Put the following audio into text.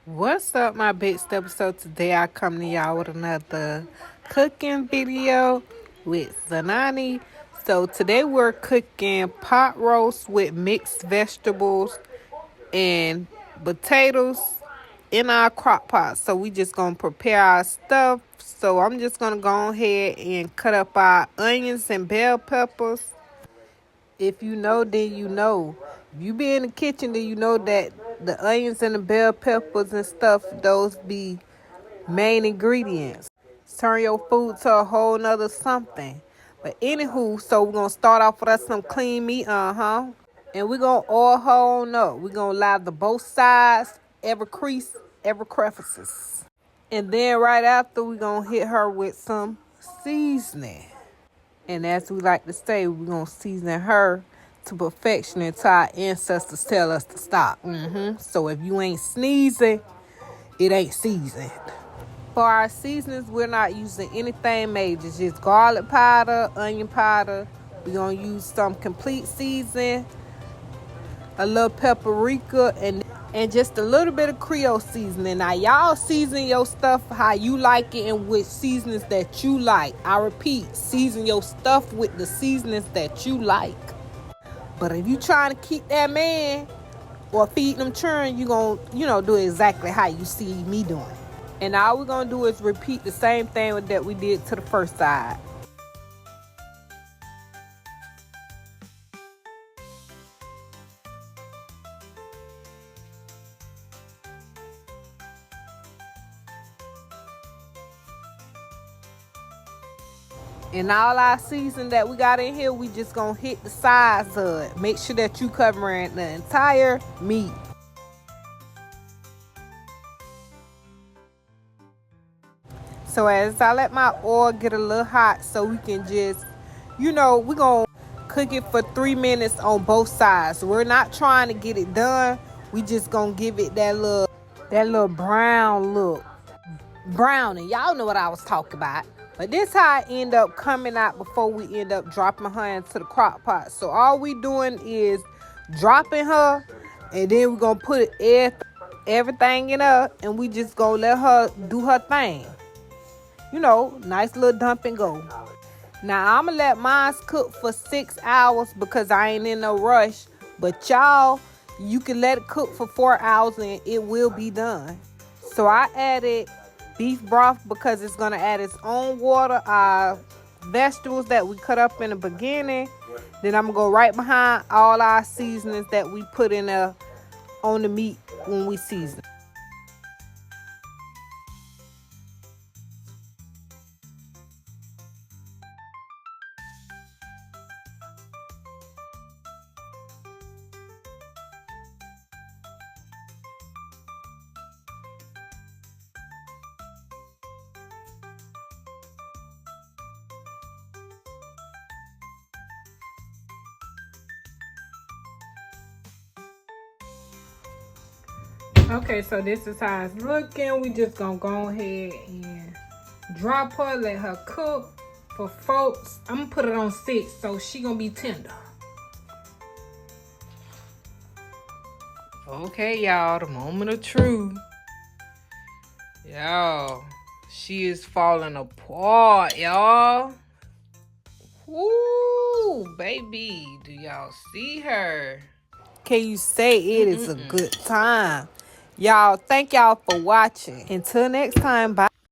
What's up, my big step? So today I come to y'all with another cooking video with Zenani. So today we're cooking pot roast with mixed vegetables and potatoes in our crock pot. So we just gonna prepare our stuff. So I'm just gonna go ahead and cut up our onions and bell peppers. If you know, then you know. If you be in the kitchen, then you know that the onions and the bell peppers and stuff, those be main ingredients. Turn your food to a whole nother something. But anywho, so we're going to start off with us some clean meat, And we're going to oil her on up. We're going to lather both sides, every crease, every crevices. And then right after, we're going to hit her with some seasoning. And as we like to say, we're going to season her to perfection until our ancestors tell us to stop. So if you ain't sneezing, it ain't seasoned. For our seasonings, we're not using anything major. Just garlic powder, onion powder. We're going to use some complete season, a little paprika, and just a little bit of Creole seasoning. Now, y'all season your stuff how you like it and with seasonings that you like. I repeat, season your stuff with the seasonings that you like. But if you trying to keep that man or feed them children, you going to, do exactly how you see me doing. And all we're going to do is repeat the same thing that we did to the first side. And all our season that we got in here, we just gonna hit the sides of it. Make sure that you covering the entire meat. So as I let my oil get a little hot, so we can just, we're gonna cook it for 3 minutes on both sides. We're not trying to get it done. We just gonna give it that little brown look. Browning, y'all know what I was talking about. But this how I end up coming out before we end up dropping her into the crock pot. So all we doing is dropping her, and then we're going to put everything in her, and we just going to let her do her thing. Nice little dump and go. Now, I'm going to let mine cook for 6 hours because I ain't in no rush. But y'all, you can let it cook for 4 hours, and it will be done. So I added beef broth because it's going to add its own water. Our vegetables that we cut up in the beginning. Then I'm going to go right behind all our seasonings that we put in on the meat when we season. Okay, so this is how it's looking. We just gonna go ahead and drop her, let her cook for folks. I'm gonna put it on 6, so she gonna be tender. Okay, y'all, the moment of truth. Y'all, she is falling apart, y'all. Woo, baby, do y'all see her? Can you say it is a good time? Y'all, thank y'all for watching. Until next time, bye.